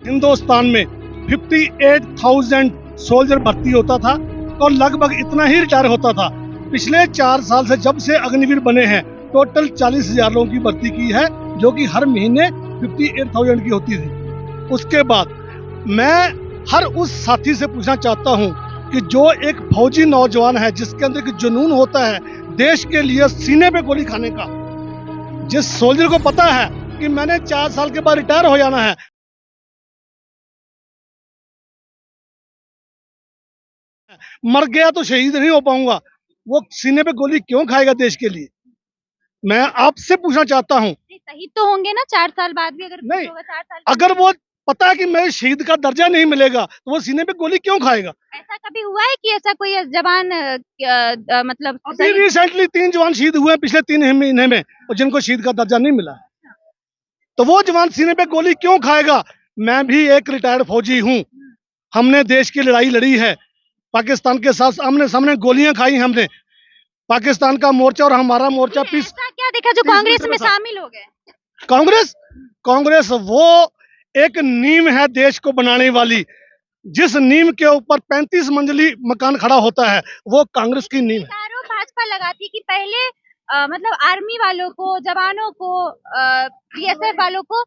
हिंदुस्तान में 58,000 सोल्जर भर्ती होता था और लगभग इतना ही रिटायर होता था। पिछले 4 साल से जब से अग्निवीर बने हैं टोटल 40,000 लोगों की भर्ती की है, जो कि हर महीने 58,000 की होती थी। उसके बाद मैं हर उस साथी से पूछना चाहता हूं कि जो एक फौजी नौजवान है जिसके अंदर एक जुनून होता है देश के लिए सीने पे गोली खाने का, जिस सोल्जर को पता है कि मैंने 4 साल के बाद रिटायर हो जाना है, मर गया तो शहीद नहीं हो पाऊंगा, वो सीने पे गोली क्यों खाएगा देश के लिए? मैं आपसे पूछना चाहता हूं। शहीद तो होंगे ना 4 साल बाद भी, अगर कुछ नहीं, होगा 4 साल बाद। अगर वो पता है कि मेरे शहीद का दर्जा नहीं मिलेगा तो वो सीने पे गोली क्यों खाएगा? ऐसा कभी हुआ है कि ऐसा कोई जवान मतलब अभी रिसेंटली 3 जवान शहीद हुए हैं पिछले 3 महीने में, और जिनको शहीद का दर्जा नहीं मिला, तो वो जवान सीने पे गोली क्यों खाएगा? मैं भी एक रिटायर्ड फौजी हूँ। हमने देश की लड़ाई लड़ी है, पाकिस्तान के साथ आमने सामने गोलियां खाई हमने। पाकिस्तान का मोर्चा और हमारा मोर्चा पीस। ऐसा क्या देखा जो कांग्रेस में शामिल हो गए? कांग्रेस कांग्रेस वो एक नींव है देश को बनाने वाली। जिस नींव के ऊपर 35 मंजिली मकान खड़ा होता है वो कांग्रेस की नींव है। आरोप भाजपा लगाती कि पहले मतलब आर्मी वालों को, जवानों को, बीएसएफ वालों को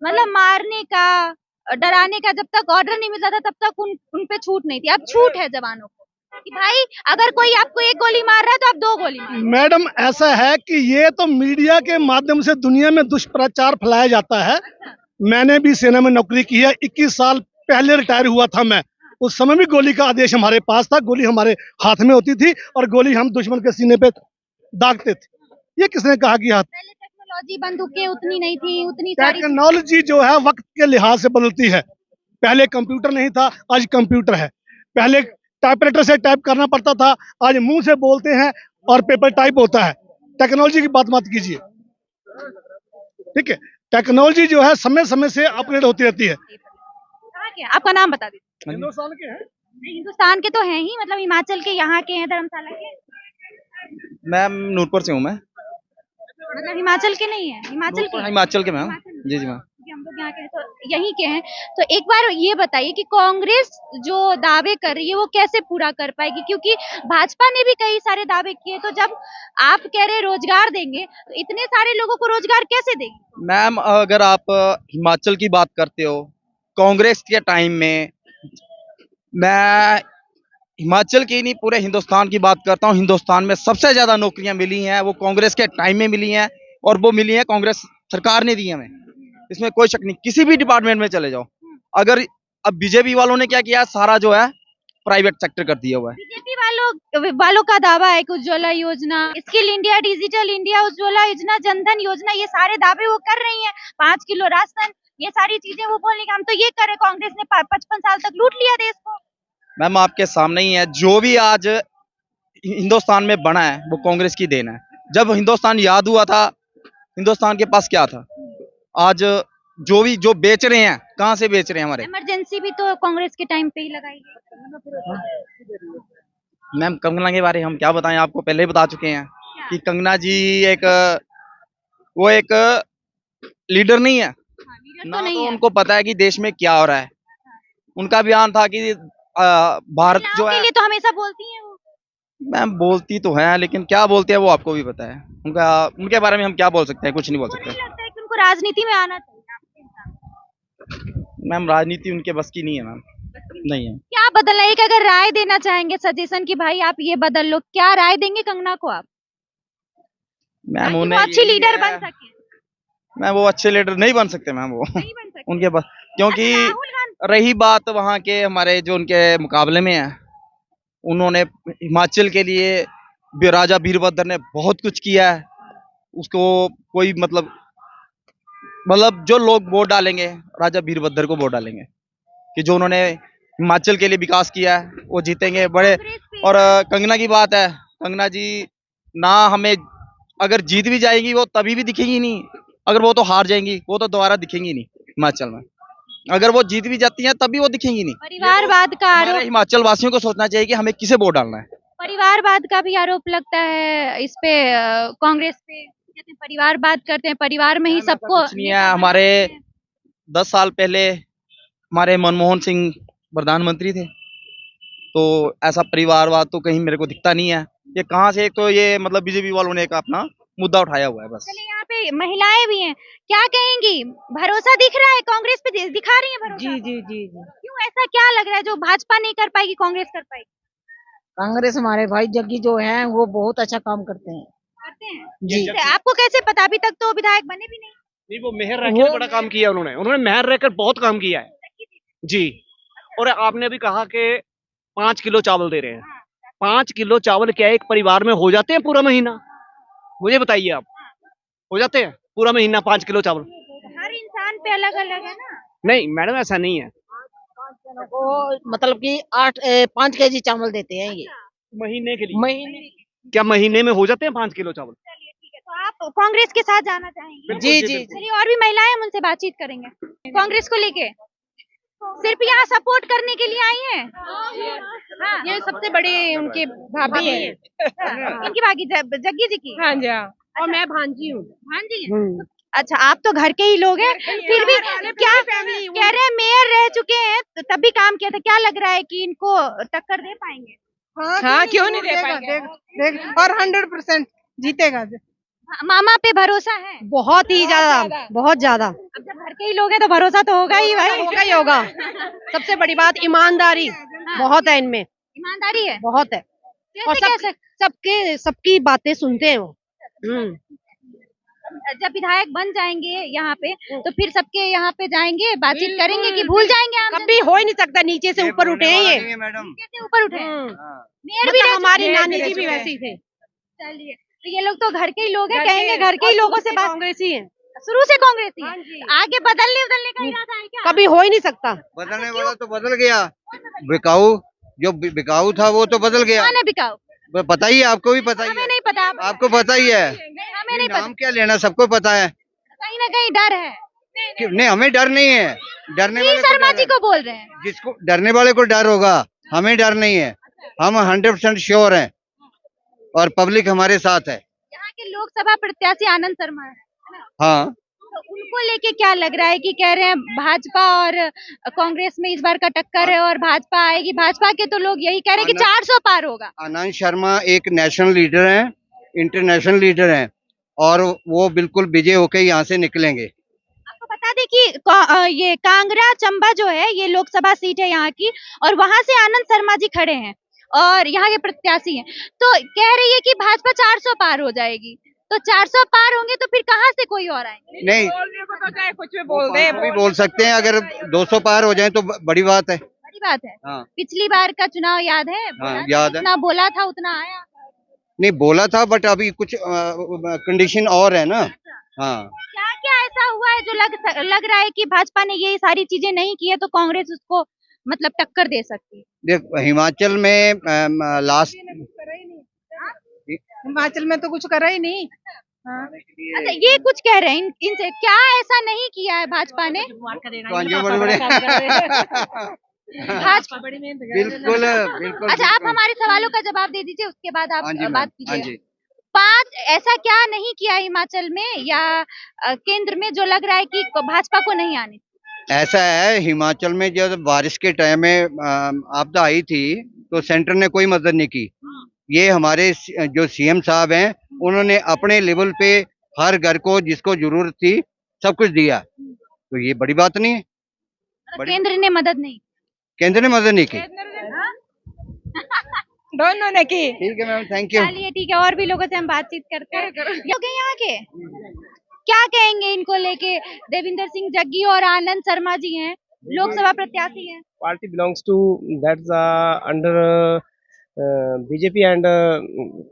मतलब मारने का, डराने का जब तक ऑर्डर नहीं मिलता था तब तक उन पे छूट नहीं थी। अब छूट है जवानों को कि भाई अगर कोई आपको 1 गोली मार रहा है तो आप 2 गोली मारो। मैडम ऐसा है कि ये तो मीडिया के माध्यम से दुनिया में दुष्प्रचार फैलाया जाता है। मैंने भी सेना में नौकरी की है, 21 साल पहले रिटायर हुआ था मैं। उस समय भी गोली का आदेश हमारे पास था, गोली हमारे हाथ में होती थी और गोली हम दुश्मन के सीने पे दागते थे। ये किसने कहा कि हाथ? पहले टेक्नोलॉजी बंदूकें उतनी नहीं थी, उतनी सारी टेक्नोलॉजी जो है वक्त के लिहाज से बदलती है। पहले कंप्यूटर नहीं था, आज कंप्यूटर है। पहले टाइपराइटर से टाइप करना पड़ता था, आज मुंह से बोलते हैं और पेपर टाइप होता है। टेक्नोलॉजी की बात मत कीजिए, ठीक है? टेक्नोलॉजी जो है समय समय से अपग्रेड होती रहती है। कहाँ के हैं? आपका नाम बता दीजिए। हिंदुस्तान के हैं। नहीं, हिंदुस्तान के तो हैं ही, मतलब हिमाचल के, यहाँ के हैं, धर्मशाला के। मैम नूरपुर से हूँ मैं। मतलब हिमाचल के नहीं है? हिमाचल नूरपुर के? हिमाचल के मैम। हिमाचल में। जी जी मैम। क्योंकि हम लोग यहाँ के हैं, तो यहीं के हैं। तो एक बार ये बताइए कि कांग्रेस जो दावे कर रही है वो कैसे पूरा कर पाएगी, क्योंकि भाजपा ने भी कई सारे दावे किए। तो जब आप कह रहे रोजगार देंगे तो इतने सारे लोगों को रोजगार कैसे देंगे? मैम अगर आप हिमाचल की बात करते हो, कांग्रेस के टाइम में, मैं हिमाचल की नहीं पूरे हिंदुस्तान की बात करता हूँ। हिंदुस्तान में सबसे ज्यादा नौकरियां मिली हैं वो कांग्रेस के टाइम में मिली हैं, और वो मिली हैं कांग्रेस सरकार ने दी हमें, इसमें कोई शक नहीं। किसी भी डिपार्टमेंट में चले जाओ। अगर अब बीजेपी वालों ने क्या किया, सारा जो है प्राइवेट सेक्टर कर दिया हुआ है। बीजेपी वालों का दावा है कि उज्ज्वला योजना, skill India, digital India, Ujjwala योजना, जनधन योजना, ये सारे दावे वो कर रही हैं। 5 किलो राशन, ये सारी चीजें वो बोलने का हम तो ये कर रहे, कांग्रेस ने 55 साल तक लूट लिया देश को। मैम आपके सामने ही है, जो भी आज हिंदुस्तान में बना है वो कांग्रेस की देन है। जब हिंदुस्तान याद हुआ था, हिंदुस्तान के पास क्या था? आज जो बेच रहे हैं, कहाँ से बेच रहे हैं हमारे? इमरजेंसी भी तो कांग्रेस के टाइम पे ही लगाई गई। मैम कंगना के बारे में हम क्या बताएं, आपको पहले ही बता चुके हैं कि कंगना जी एक वो एक लीडर नहीं है लीडर ना, तो नहीं तो है। उनको पता है कि देश में क्या हो रहा है। उनका बयान था कि भारत जो महिलाओं के है, लिए तो हमेशा बोलती हैं वो। मैम बोलती तो है लेकिन क्या बोलते हैं वो आपको भी पता है। उनके बारे में हम क्या बोल सकते हैं? कुछ नहीं बोल उनको सकते। नहीं लगता है कि उनको राजनीति में आना चाहिए आपके हिसाब मैम राजनीति उनके बस की नहीं है मैम, से? नहीं है। क्या बदलना है? एक अगर राय देना चाहेंगे, सजेशन कि भाई आप ये बदल लो, क्या राय देंगे कंगना को आप, मैम ताकि वो उन्हें अच्छी यही लीडर है, बन सके? मैम वो अच्छे लीडर नहीं बन सकते मैम वो नहीं बन सकते? उनके पास, क्योंकि अच्छा, राहुल गांधी। रही बात वहाँ के हमारे जो उनके मुकाबले में है, उन्होंने हिमाचल के लिए राजा वीरभद्र ने बहुत कुछ किया है। उसको कोई मतलब जो लोग वोट डालेंगे राजा वीरभद्र को वोट डालेंगे, कि जो उन्होंने हिमाचल के लिए विकास किया है वो जीतेंगे बड़े। कांग्रेस पे और कंगना की बात है, कंगना जी ना हमें अगर जीत भी जाएगी वो तभी भी दिखेंगी नहीं, अगर वो तो हार जाएंगी वो तो दोबारा दिखेंगी नहीं हिमाचल में। अगर वो जीत भी जाती हैं तब भी वो दिखेंगी नहीं। परिवारवाद का हमारे आरोप, हिमाचल वासियों को सोचना चाहिए कि हमें किसे वोट डालना है। परिवारवाद का भी आरोप लगता है इस पे, कांग्रेस पे। कहते हैं परिवारवाद करते हैं, परिवार में ही मैम ऐसा सबको कुछ नहीं नेता है। बना हमारे देते हैं। 10 साल पहले हमारे मनमोहन सिंह प्रधानमंत्री थे, तो ऐसा परिवारवाद तो कहीं मेरे को दिखता नहीं है। ये कहाँ से, एक तो ये मतलब बीजेपी वालों ने एक अपना मुद्दा उठाया हुआ है बस। चलिए यहाँ पे महिलाएं भी हैं, क्या कहेंगी? भरोसा दिख रहा है कांग्रेस पे, दिखा रही है भरोसा? जी जी जी जी। क्यों ऐसा क्या लग रहा है जो भाजपा नहीं कर पाएगी कांग्रेस कर पाएगी? कांग्रेस हमारे भाई जग्गी जो है वो बहुत अच्छा काम करते हैं। करते हैं जी। जैसे आपको कैसे पता? अभी तक तो विधायक बने भी नहीं। नहीं, वो मेहर रहकर बड़ा काम किया उन्होंने मेहर रहकर बहुत काम किया है जी। और आपने अभी कहा कि 5 किलो चावल दे रहे हैं। 5 किलो चावल क्या एक परिवार में हो जाते हैं पूरा महीना? मुझे बताइए आप, हो जाते हैं पूरा महीना 5 किलो चावल? हर इंसान पे अलग अलग है ना। नहीं मैडम, ऐसा नहीं है। वो मतलब कि 5 केजी चावल देते हैं ये महीने के लिए? महीने। क्या महीने में हो जाते हैं 5 किलो चावल? चलिए ठीक है, तो आप कांग्रेस के साथ जाना चाहेंगे? जी जी जी। चलिए और भी महिलाएं हैं, हम उनसे बातचीत करेंगे कांग्रेस को लेके। सिर्फ यहाँ सपोर्ट करने के लिए आई हैं? हाँ, ये सबसे बड़ी उनकी भाभी है। इनकी बाकी जग्गी जी की। हाँ जी हाँ। और मैं भांजी हूँ। भांजी हैं? अच्छा, आप तो घर के ही लोग हैं, फिर भी क्या कह रहे हैं? मेयर रह चुके हैं तो तब भी काम किया था, क्या लग रहा है कि इनको टक्कर दे पाएंगे? हाँ क्यों नहीं दे पाएंगे? और 100% जीतेगा। मामा पे भरोसा है? बहुत ही ज्यादा, बहुत ज्यादा। अब जब घर के ही लोग हैं तो भरोसा तो होगा ही भाई। होगा ही होगा। सबसे बड़ी बात ईमानदारी बहुत है इनमें, ईमानदारी है बहुत है। और सबकी बातें सुनते हैं वो। जब विधायक बन जाएंगे यहाँ पे तो फिर सबके यहाँ पे जाएंगे, बातचीत करेंगे कि भूल जाएंगे? हम कभी हो ही नहीं सकता, नीचे से ऊपर उठे हैं ये। कैसे ऊपर उठे? मेयर भी मतलब रह हमारी चुके हैं। नानी जी भी वैसे ही थे। चलिए, तो ये लोग तो घर के ही लोग हैं, कहेंगे घर के ही लोगों से बात। कांग्रेस ही है, शुरू से कांग्रेस ही है। तो आगे बदलने का इरादा है क्या? कभी हो ही नहीं सकता। बदलने वाला तो बदल गया। बिकाऊ, जो बिकाऊ था वो तो बदल गया। कौन है बिकाऊ? वो पता ही है, आपको भी पता ही हमें है। नहीं पता। आपको पता ही है। हमें नहीं पता। नाम क्या लेना, सबको पता है। कहीं ना कहीं डर है। नहीं, हमें डर नहीं है। डरने वाले को शर्मा डर जी है। को बोल रहे हैं। जिसको डरने वाले को डर होगा, हमें डर नहीं है। हम 100% श्योर हैं और पब्लिक हमारे साथ है। यहाँ के लोकसभा प्रत्याशी आनंद शर्मा है। हाँ, तो उनको लेके क्या लग रहा है कि कह रहे हैं भाजपा और कांग्रेस में इस बार का टक्कर है और भाजपा आएगी? भाजपा के तो लोग यही कह रहे हैं कि 400 पार होगा। आनंद शर्मा एक नेशनल लीडर हैं, इंटरनेशनल लीडर हैं और वो बिल्कुल विजय होकर यहाँ से निकलेंगे। आपको बता दें कि ये कांगड़ा चंबा जो है ये लोकसभा सीट है यहाँ की, और वहां से आनंद शर्मा जी खड़े हैं और यहाँ के प्रत्याशी हैं। तो कह रही है कि भाजपा 400 पार हो जाएगी। तो 400 पार होंगे तो फिर कहाँ से कोई और आएंगे? नहीं, तो चाहे कुछ भी बोल दे, भी बोल सकते हैं। अगर 200 पार हो जाए तो बड़ी बात है। बड़ी बात है। हाँ, पिछली बार का चुनाव याद है? हाँ, याद है। जितना बोला था उतना आया? नहीं बोला था, बट अभी कुछ कंडीशन और है ना। हाँ, क्या क्या ऐसा हुआ है जो लग रहा है कि भाजपा ने ये सारी चीजें नहीं की है तो कांग्रेस उसको मतलब टक्कर दे सकती है? देख हिमाचल में लास्ट हिमाचल में तो कुछ करा ही नहीं। अच्छा, ये कुछ कह रहे हैं इनसे, क्या ऐसा नहीं किया है भाजपा ने? बड़े भाजपा बिल्कुल बिल्कुल। अच्छा, आप हमारे सवालों का जवाब दे दीजिए, उसके बाद आप हाँ जी, बात हाँ कीजिए। जी। 5 ऐसा क्या नहीं किया हिमाचल में या केंद्र में जो लग रहा है कि भाजपा को नहीं आने? ऐसा है, हिमाचल में जब बारिश के टाइम में आपदा आई थी तो सेंटर ने कोई मदद नहीं की। ये हमारे जो सीएम साहब हैं उन्होंने अपने लेवल पे हर घर को जिसको जरूरत थी सब कुछ दिया। तो ये बड़ी बात नहीं है। केंद्र ने मदद नहीं? केंद्र ने मदद नहीं की। दोनों ने की। ठीक है मैम, थैंक यू। चलिए ठीक है, और भी लोगों से हम बातचीत करते हैं। लोग हैं यहाँ के, क्या कहेंगे इनको लेके? देविंदर सिंह जग्गी और आनंद शर्मा जी हैं, लोकसभा प्रत्याशी हैं। Party belongs to that's under BJP and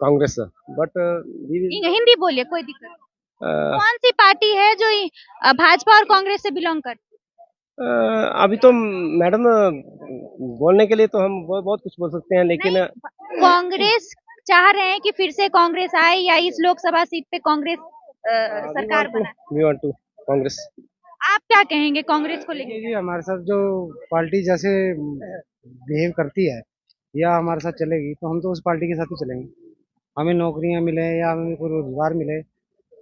Congress, but Hindi बोलिए, कोई दिक्कत नहीं। कौन सी पार्टी है जो भाजपा और कांग्रेस से बिलोंग करती है? अभी तो मैडम बोलने के लिए तो हम बहुत कुछ बोल सकते हैं, लेकिन कांग्रेस चाह रहे हैं कि फिर से कांग्रेस आए या इस लोकसभा सीट पे कांग्रेस सरकार बनाए? we want to Congress. आप क्या कहेंगे कांग्रेस को लेकर? जी, हमारे साथ जो पार्टी जैसे बिहेव करती है या हमारे साथ चलेगी तो हम तो उस पार्टी के साथ ही चलेंगे। हमें नौकरियां मिले या हमें कोई रोजगार मिले।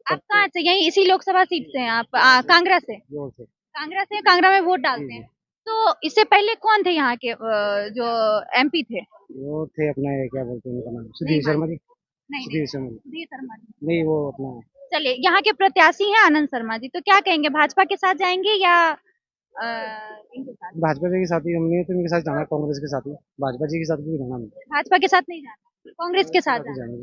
आप कहाँ से? यही इसी लोकसभा सीट से हैं आप? कांगड़ा से? जोर से कांगड़ा से? कांगड़ा में वोट डालते हैं तो इससे पहले कौन थे यहाँ के जो एमपी थे? वो थे अपना ये क्या बोलते हैं उनका नाम, नहीं सुधीर शर्मा जी। नहीं सुधीर शर्मा जी। सुधीर शर्मा जी। नहीं, वो अपना चलिए, यहाँ के प्रत्याशी हैं आनंद शर्मा जी, तो क्या कहेंगे, भाजपा के साथ जाएंगे या इनके साथ? भाजपा जी के साथ ही, हमने तो इनके साथ जाना, कांग्रेस के साथ ही, भाजपा जी के साथ भी जाना नहीं, भाजपा के साथ नहीं जाना, कांग्रेस के साथ साथ ही जाना। जाएंगे।